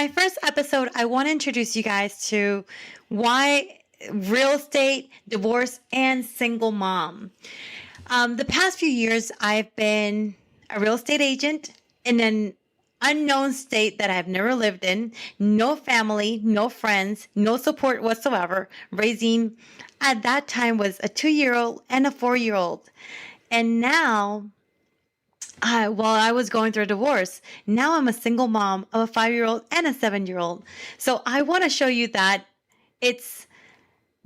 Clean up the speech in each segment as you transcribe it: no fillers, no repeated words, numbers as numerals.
my first episode, I want to introduce you guys to why real estate, divorce, and single mom. The past few years, I've been a real estate agent in an unknown state that I've never lived in, no family, no friends, no support whatsoever, raising at that time was a 2-year-old and a 4-year-old. And now, while I was going through a divorce, now I'm a single mom of a 5-year-old and a 7-year-old. So I want to show you that it's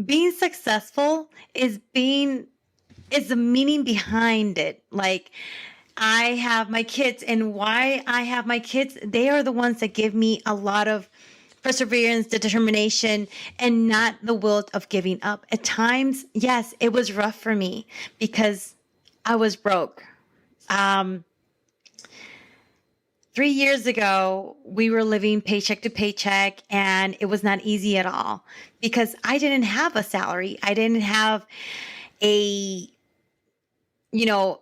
being successful is the meaning behind it. Like, I have my kids, and why I have my kids, they are the ones that give me a lot of perseverance, determination, and not the will of giving up. At times, yes, it was rough for me because I was broke. 3 years ago, we were living paycheck to paycheck, and it was not easy at all because I didn't have a salary. I didn't have a, you know,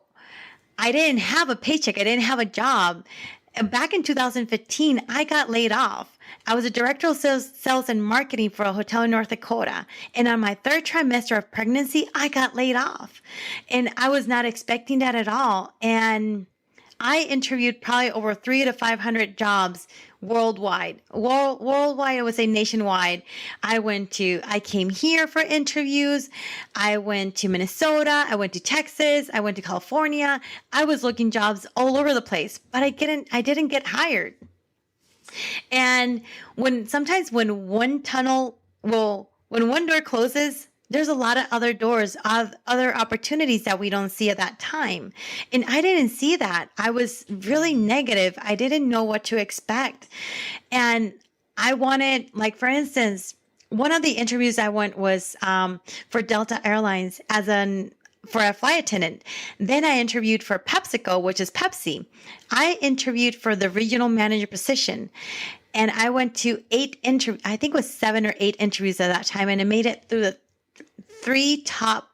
I didn't have a paycheck. I didn't have a job. And back in 2015, I got laid off. I was a director of sales and marketing for a hotel in North Dakota. And on my third trimester of pregnancy, I got laid off. And I was not expecting that at all. And I interviewed probably over 300 to 500 jobs worldwide. Worldwide, I would say nationwide. I came here for interviews. I went to Minnesota. I went to Texas. I went to California. I was looking jobs all over the place, but I didn't get hired. And sometimes when one door closes, there's a lot of other doors, other opportunities that we don't see at that time. And I didn't see that. I was really negative. I didn't know what to expect. And I wanted, like, for instance, one of the interviews I went was for Delta Airlines for a flight attendant. Then I interviewed for PepsiCo, which is Pepsi. I interviewed for the regional manager position. And I went to I think it was 7 or 8 interviews at that time. And I made it through the three top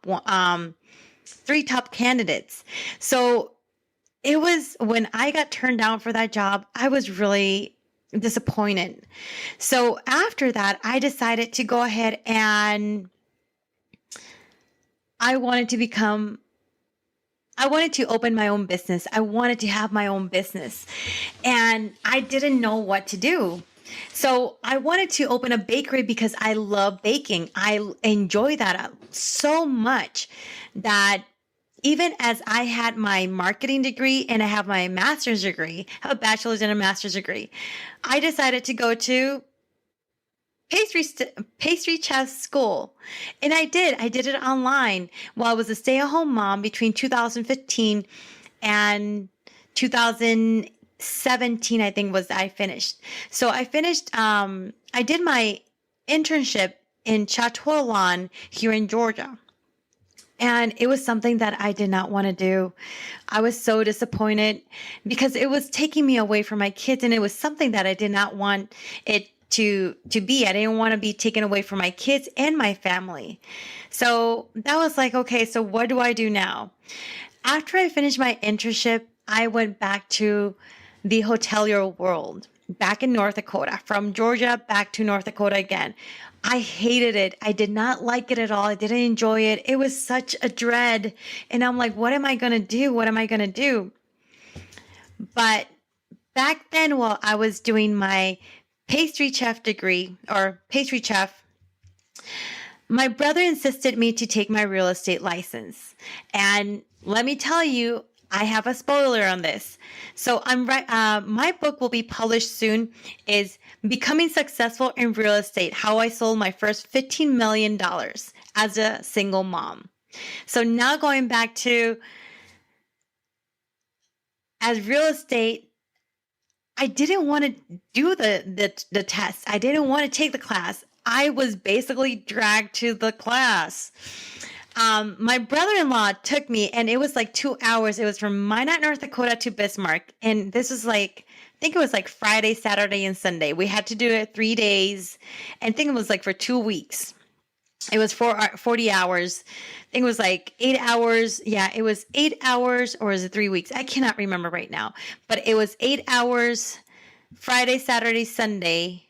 candidates. So it was, when I got turned down for that job, I was really disappointed. So after that, I decided to go ahead and I wanted to open my own business. I wanted to have my own business, and I didn't know what to do. So I wanted to open a bakery because I love baking. I enjoy that so much that even as I had my marketing degree and I have my master's degree, I have a bachelor's and a master's degree, I decided to go to pastry chef school. And I did it online while I was a stay-at-home mom between 2015 and 2017, I think I finished. So I finished, I did my internship in Chateau Lawn here in Georgia. And it was something that I did not want to do. I was so disappointed because it was taking me away from my kids, and it was something that I did not want it to be. I didn't want to be taken away from my kids and my family. So that was like, okay, so what do I do now? After I finished my internship, I went back to the hotelier world, back in North Dakota, from Georgia back to North Dakota again. I hated it. I did not like it at all. I didn't enjoy it. It was such a dread. And I'm like, what am I going to do? What am I going to do? But back then, while I was doing my pastry chef degree, or pastry chef, my brother insisted me to take my real estate license. And let me tell you, I have a spoiler on this. So my book will be published soon, is Becoming Successful in Real Estate, How I Sold My First $15 million as a Single Mom. So now going back to, as real estate, I didn't want to do the test. I didn't want to take the class. I was basically dragged to the class. My brother-in-law took me, and it was like 2 hours. It was from Minot, North Dakota to Bismarck. And this was like, I think it was like Friday, Saturday, and Sunday. We had to do it 3 days. And I think it was like for 2 weeks. It was 40 hours. I think it was like 8 hours. Yeah, it was 8 hours, or is it 3 weeks? I cannot remember right now. But it was 8 hours Friday, Saturday, Sunday,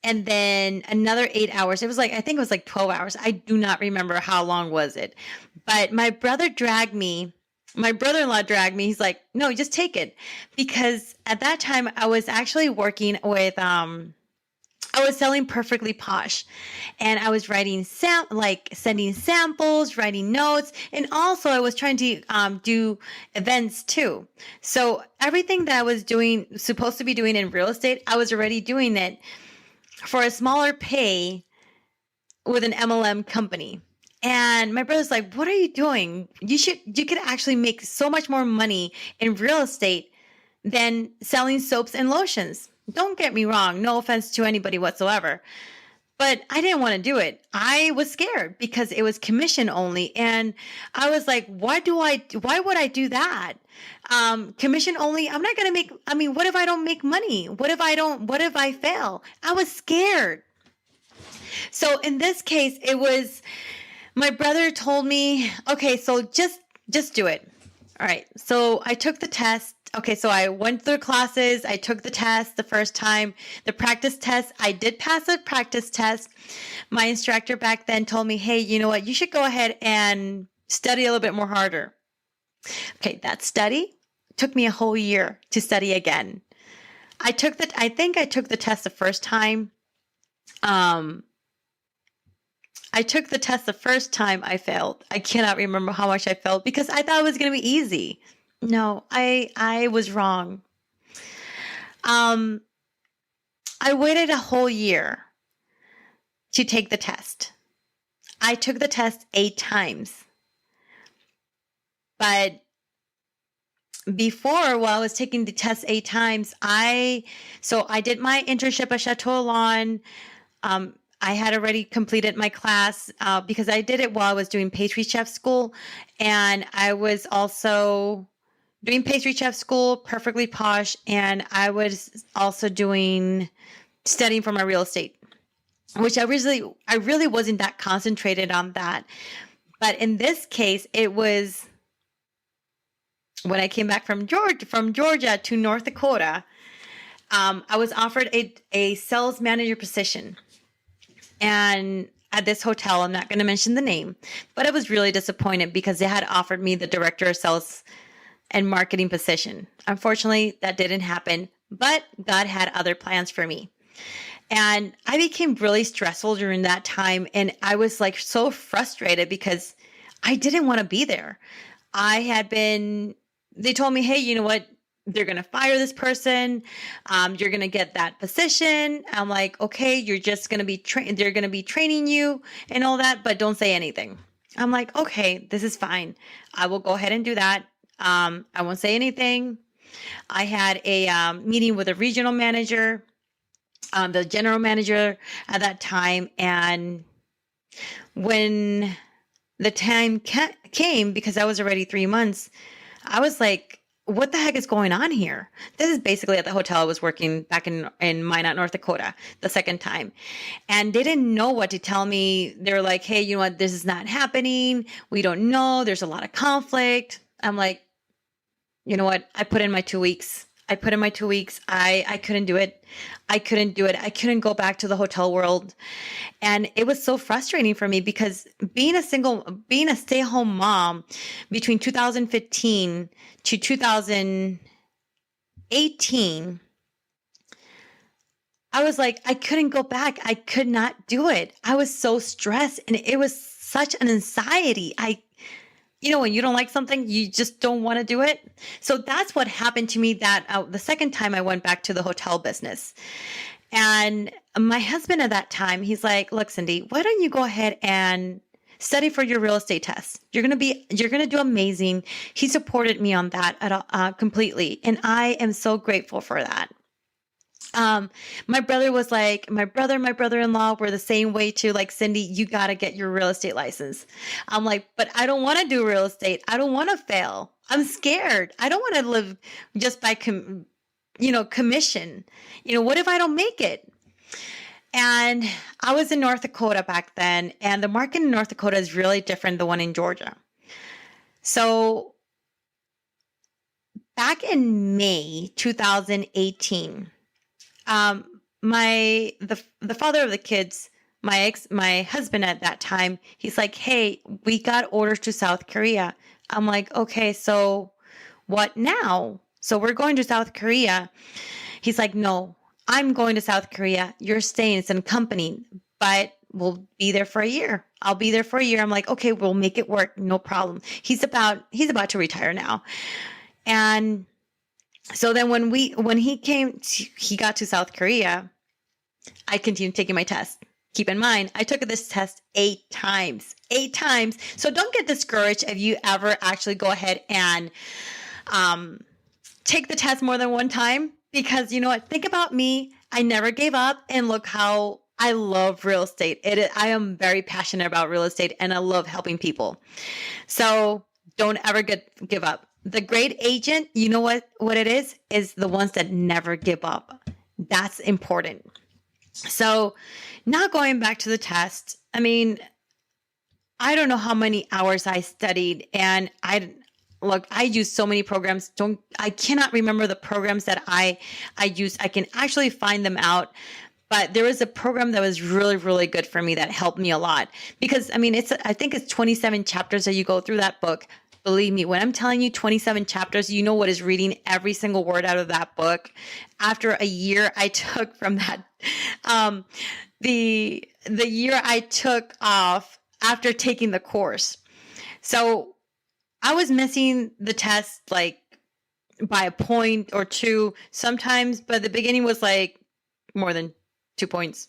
and then another 8 hours. It was like, I think it was like 12 hours. I do not remember how long was it. But my brother-in-law dragged me. He's like, no, just take it. Because at that time I was actually working with, I was selling Perfectly Posh, and I was writing like sending samples, writing notes, and also I was trying to do events too. So everything that I was doing, supposed to be doing in real estate, I was already doing it for a smaller pay with an MLM company. And my brother's like, "What are you doing? You could actually make so much more money in real estate than selling soaps and lotions." Don't get me wrong, no offense to anybody whatsoever, but I didn't want to do it. I was scared because it was commission only, and I was like, why would I do that? Commission only, I'm not going to make, I mean, what if I don't make money? What if I fail? I was scared. So in this case, it was, my brother told me, okay, so just do it. All right. So I took the test. Okay, so I went through classes. I took the test the first time, the practice test. I did pass the practice test. My instructor back then told me, hey, you know what? You should go ahead and study a little bit more harder. Okay, that study took me a whole year to study again. I think I took the test the first time. I took the test the first time. I failed. I cannot remember how much I failed because I thought it was going to be easy. No, I was wrong. Um, I waited a whole year to take the test. I took the test 8 times. But before, while I was taking the test 8 times, I did my internship at Chateau Lawn. I had already completed my class because I did it while I was doing pastry chef school, and I was also doing pastry chef school, Perfectly Posh, and I was also studying for my real estate, which I really wasn't that concentrated on that. But in this case, it was when I came back from Georgia to North Dakota. I was offered a sales manager position, and at this hotel, I'm not going to mention the name, but I was really disappointed because they had offered me the director of sales and marketing position. Unfortunately, that didn't happen, but God had other plans for me. And I became really stressful during that time. And I was like so frustrated because I didn't want to be there. They told me, hey, you know what? They're going to fire this person. You're going to get that position. I'm like, okay, you're just going to be they're going to be training you and all that, but don't say anything. I'm like, okay, this is fine. I will go ahead and do that. I won't say anything. I had a meeting with a regional manager, the general manager at that time. And when the time came, because I was already 3 months, I was like, what the heck is going on here? This is basically at the hotel I was working back in Minot, North Dakota, the second time. And they didn't know what to tell me. They're like, hey, you know what? This is not happening. We don't know. There's a lot of conflict. I'm like, you know what? I put in my 2 weeks. I couldn't do it. I couldn't go back to the hotel world. And it was so frustrating for me because being a stay-at-home mom between 2015 to 2018, I was like, I couldn't go back. I could not do it. I was so stressed, and it was such an anxiety. When you don't like something, you just don't want to do it. So that's what happened to me the second time I went back to the hotel business. And my husband at that time, he's like, look, Cindy, why don't you go ahead and study for your real estate test? You're going to do amazing. He supported me on that completely. And I am so grateful for that. My brother-in-law were the same way too. Like, Cindy, you got to get your real estate license. I'm like, but I don't want to do real estate. I don't want to fail. I'm scared. I don't want to live just by, commission. What if I don't make it? And I was in North Dakota back then, and the market in North Dakota is really different than the one in Georgia. So back in May 2018, um, the father of the kids, my husband at that time, he's like, "Hey, we got orders to South Korea." I'm like, "Okay, so what now?" So we're going to South Korea. He's like, "No, I'm going to South Korea. You're staying. It's in company, but we'll be there for a year. I'll be there for a year." I'm like, "Okay, we'll make it work. No problem." He's about to retire now. And so then when he got to South Korea, I continued taking my test. Keep in mind, I took this test 8 times. 8 times. So don't get discouraged if you ever actually go ahead and um, take the test more than one time, because you know what? Think about me. I never gave up, and look how I love real estate. I am very passionate about real estate, and I love helping people. So don't ever give up. The great agent, you know what it is the ones that never give up. That's important. So now going back to the test, I mean, I don't know how many hours I studied, and I use so many programs. I cannot remember the programs that I used. I can actually find them out. But there was a program that was really, really good for me that helped me a lot, because I mean, I think it's 27 chapters that you go through that book. Believe me, when I'm telling you 27 chapters, you know what is reading every single word out of that book. After a year I took from that, the year I took off after taking the course. So I was missing the test like by a point or two sometimes, but the beginning was like more than 2 points.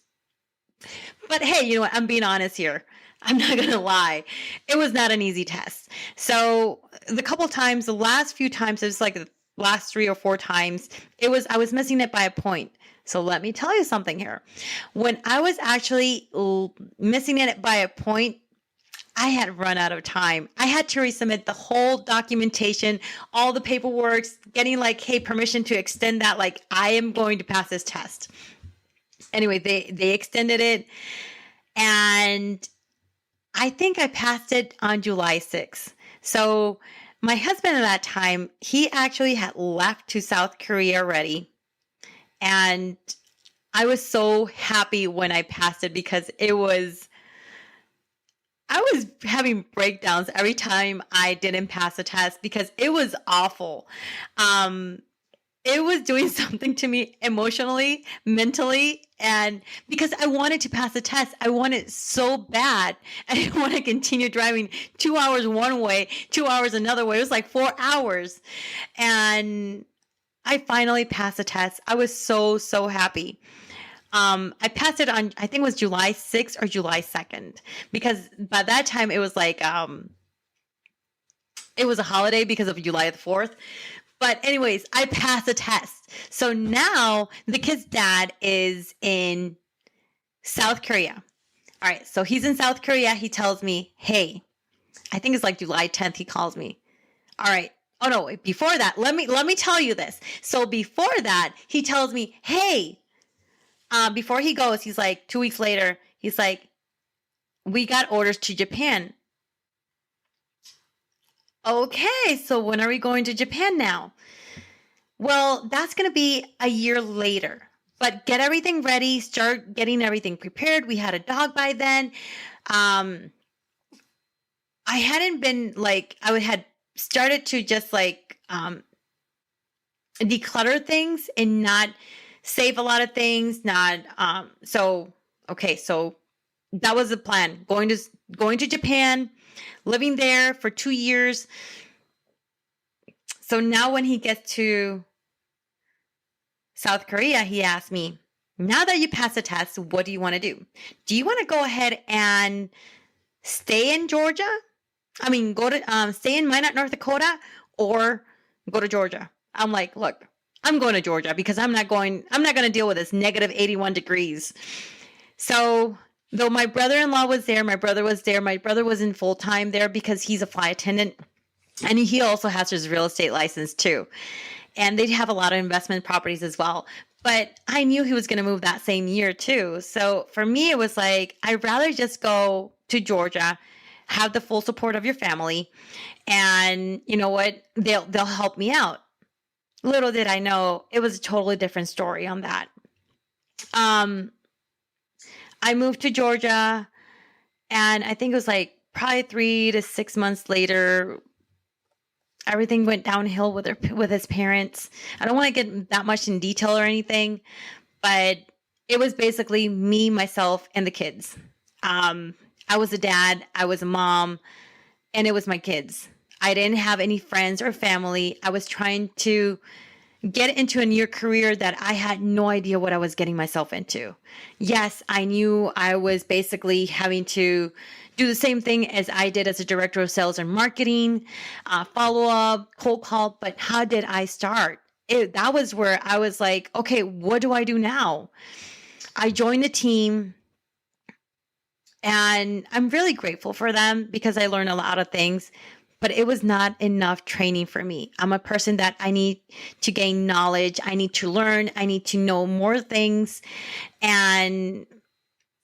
But hey, you know what? I'm being honest here. I'm not going to lie. It was not an easy test. So the last few times, it was like the last 3 or 4 times, I was missing it by a point. So let me tell you something here. When I was actually missing it by a point, I had run out of time. I had to resubmit the whole documentation, all the paperwork, getting like, hey, permission to extend that. Like, I am going to pass this test. Anyway, they extended it, and I think I passed it on July 6th. So my husband at that time, he actually had left to South Korea already. And I was so happy when I passed it, because I was having breakdowns every time I didn't pass a test, because it was awful. It was doing something to me emotionally, mentally, and because I wanted to pass the test. I wanted so bad. I didn't want to continue driving 2 hours one way, 2 hours another way. It was like 4 hours. And I finally passed the test. I was so, so happy. I passed it on, I think it was July 6th or July 2nd, because by that time it was like, it was a holiday because of July the 4th. But anyways, I passed the test. So now the kid's dad is in South Korea. All right. So he's in South Korea. He tells me, hey, I think it's like July 10th. He calls me. All right. Oh no, wait, before that, let me tell you this. So before that, he tells me, hey, before he goes, he's like, 2 weeks later, he's like, we got orders to Japan. Okay, so when are we going to Japan now? Well, that's going to be a year later. But get everything ready, start getting everything prepared. We had a dog by then. I hadn't been like, had started to just like declutter things and not save a lot of things. Not so okay, so that was the plan. Going to Japan, living there for 2 years. So now when he gets to South Korea, he asked me, now that you passed the test, what do you want to do? Do you want to go ahead and stay in Georgia? I mean, go to stay in Minot, North Dakota, or go to Georgia? I'm like, look, I'm going to Georgia, because I'm not going to deal with this negative 81 degrees. So though my brother-in-law was there, my brother was there. My brother was in full-time there because he's a flight attendant. And he also has his real estate license too. And they'd have a lot of investment properties as well. But I knew he was going to move that same year too. So for me, it was like, I'd rather just go to Georgia, have the full support of your family. And you know what? They'll help me out. Little did I know, it was a totally different story on that. Um, I moved to Georgia, and I think it was like probably 3 to 6 months later, everything went downhill with his parents. I don't want to get that much in detail or anything, but it was basically me, myself, and the kids. I was a dad, I was a mom, and it was my kids. I didn't have any friends or family. I was trying to get into a new career that I had no idea what I was getting myself into. Yes, I knew I was basically having to do the same thing as I did as a director of sales and marketing, follow up, cold call. But how did I start? That was where I was like, okay, what do I do now? I joined the team, and I'm really grateful for them because I learned a lot of things, but it was not enough training for me. I'm a person that I need to gain knowledge. I need to learn. I need to know more things. And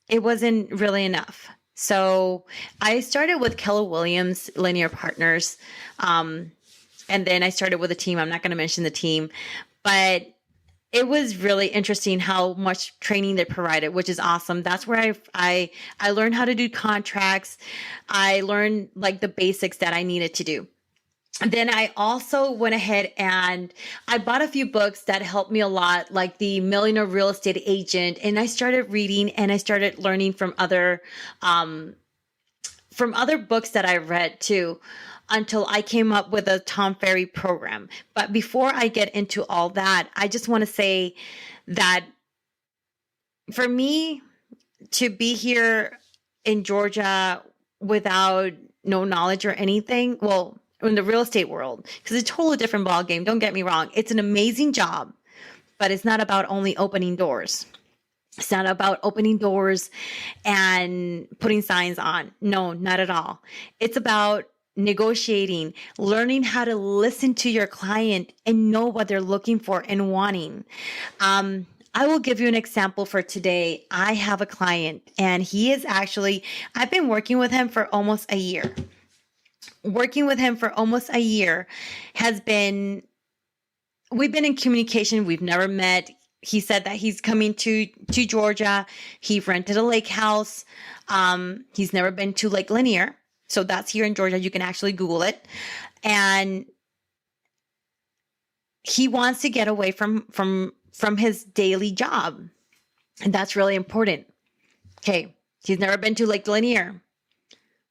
it wasn't really enough. So I started with Keller Williams Linear Partners. And then I started with a team. I'm not going to mention the team, but it was really interesting how much training they provided, which is awesome. That's where I learned how to do contracts. I learned like the basics that I needed to do. And then I also went ahead and I bought a few books that helped me a lot, like the Millionaire Real Estate Agent. And I started reading and I started learning from other books that I read too, until I came up with a Tom Ferry program. But before I get into all that, I just want to say that for me to be here in Georgia without no knowledge or anything, well, in the real estate world, because it's a totally different ball game. Don't get me wrong. It's an amazing job, but it's not about only opening doors. It's not about opening doors and putting signs on. No, not at all. It's about negotiating, learning how to listen to your client and know what they're looking for and wanting. I will give you an example for today. I have a client, and he is actually, I've been working with him for almost a year. Working with him for almost a year we've been in communication. We've never met. He said that he's coming to Georgia. He rented a lake house. He's never been to Lake Lanier. So that's here in Georgia. You can actually Google it. And he wants to get away from his daily job. And that's really important. Okay. He's never been to Lake Lanier.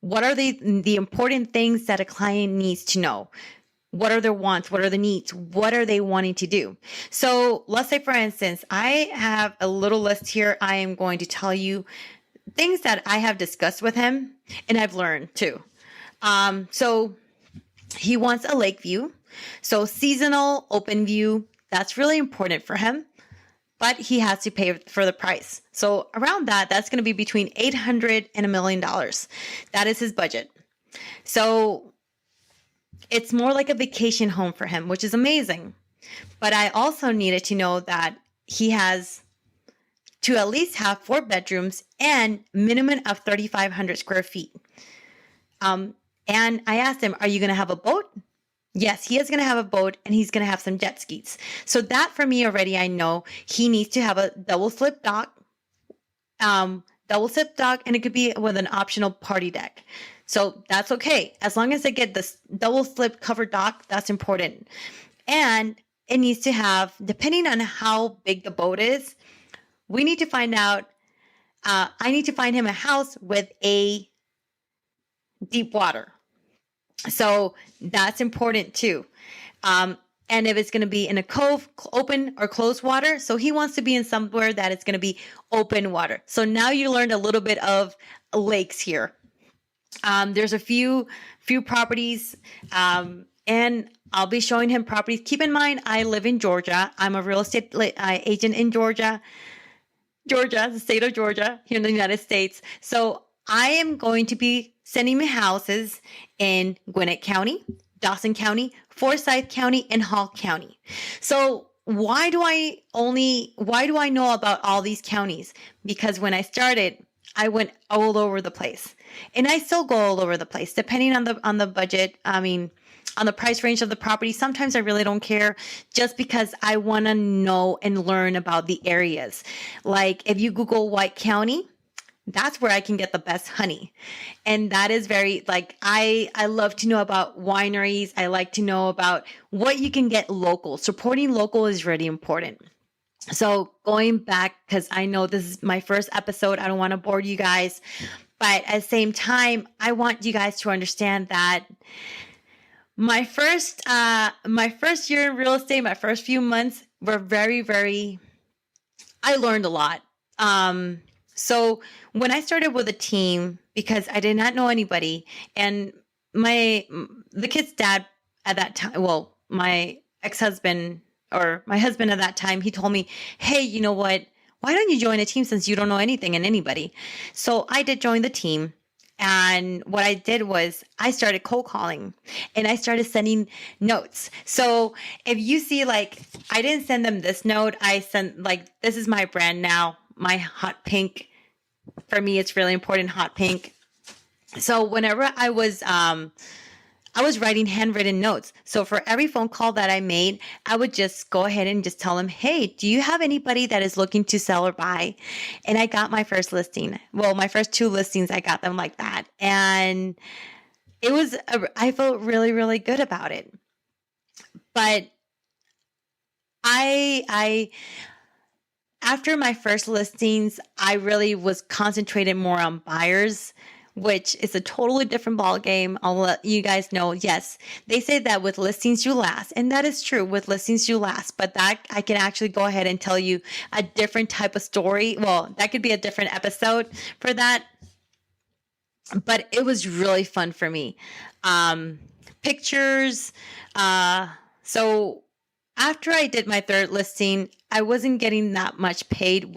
What are the important things that a client needs to know? What are their wants? What are the needs? What are they wanting to do? So let's say, for instance, I have a little list here. I am going to tell you things that I have discussed with him and I've learned too. So he wants a lake view. So seasonal open view, that's really important for him, but he has to pay for the price. So around that's going to be between $800 and $1 million. That is his budget. So it's more like a vacation home for him, which is amazing. But I also needed to know that he has to at least have 4 bedrooms and minimum of 3,500 square feet. And I asked him, are you going to have a boat? Yes, he is going to have a boat, and he's going to have some jet skis. So that for me already, I know he needs to have a double slip dock, and it could be with an optional party deck. So that's okay. As long as they get this double slip covered dock, that's important. And it needs to have, depending on how big the boat is, we need to find out, I need to find him a house with a deep water. So that's important too. And if it's going to be in a cove, open or closed water. So he wants to be in somewhere that it's going to be open water. So now you learned a little bit of lakes here. There's a few properties, and I'll be showing him properties. Keep in mind, I live in Georgia. I'm a real estate agent in Georgia, the state of Georgia, here in the United States. So I am going to be sending me houses in Gwinnett County, Dawson County, Forsyth County, and Hall County. So why do I know about all these counties? Because when I started, I went all over the place. And I still go all over the place depending on the budget. I mean, on the price range of the property. Sometimes I really don't care just because I want to know and learn about the areas. Like if you Google White County, that's where I can get the best honey. And that is very like I love to know about wineries. I like to know about what you can get local. Supporting local is really important. So going back, because I know this is my first episode, I don't want to bore you guys, but at the same time, I want you guys to understand that my first year in real estate, my first few months were very, very, I learned a lot. So when I started with a team, because I did not know anybody, and the kid's dad at that time, well, my ex-husband or my husband at that time, he told me, "Hey, you know what? Why don't you join a team since you don't know anything and anybody?" So I did join the team. And what I did was I started cold calling and I started sending notes. So if you see, like, I didn't send them this note. I sent, like, this is my brand now, my hot pink. For me, it's really important, hot pink. So whenever I was writing handwritten notes. So for every phone call that I made, I would just go ahead and just tell them, "Hey, do you have anybody that is looking to sell or buy?" And I got my first listing. Well, my first two listings, I got them like that. And I felt really, really good about it. But I after my first listings, I really was concentrated more on buyers, which is a totally different ball game. I'll let you guys know. Yes, they say that with listings you last, and that is true. With listings you last, but that I can actually go ahead and tell you a different type of story. Well, that could be a different episode for that. But it was really fun for me. Pictures. So after I did my third listing, I wasn't getting that much paid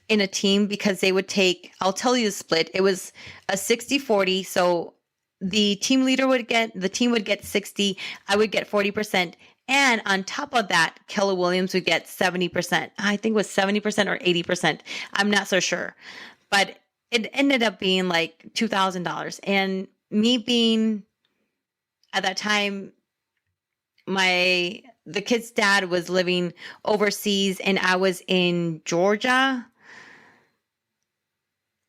in a team because they would take, I'll tell you the split. It was a 60-40. So the team would get 60, I would get 40%. And on top of that, Keller Williams would get 70%. I think it was 70% or 80%. I'm not so sure. But it ended up being like $2,000. And me being at that time, the kid's dad was living overseas and I was in Georgia.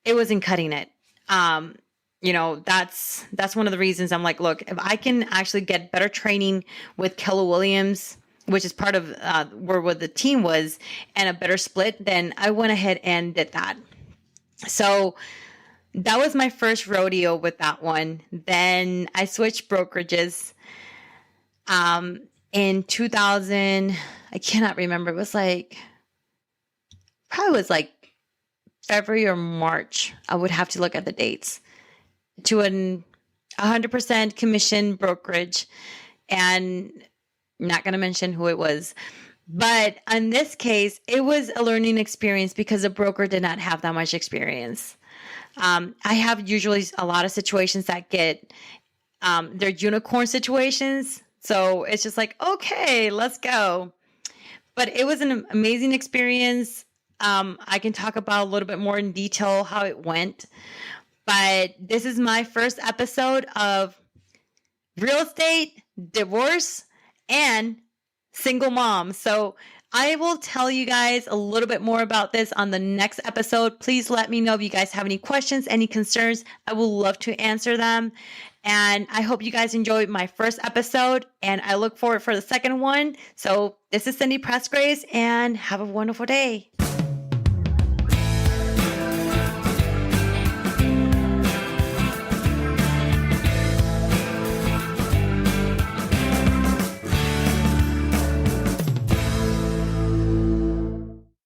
It wasn't cutting it. That's one of the reasons I'm like, look, if I can actually get better training with Keller Williams, which is part of where the team was, and a better split, then I went ahead and did that. So that was my first rodeo with that one. Then I switched brokerages. In 2000, I cannot remember. It was probably was like February or March. I would have to look at the dates, to 100% commission brokerage, and not going to mention who it was. But in this case, it was a learning experience because the broker did not have that much experience. I have usually a lot of situations that get, they're unicorn situations. So it's just like, okay, let's go. But it was an amazing experience. I can talk about a little bit more in detail how it went. But this is my first episode of real estate, divorce, and single mom. So I will tell you guys a little bit more about this on the next episode. Please let me know if you guys have any questions, any concerns. I will love to answer them. And I hope you guys enjoyed my first episode, and I look forward for the second one. So this is Cindy Pressgrace, and have a wonderful day.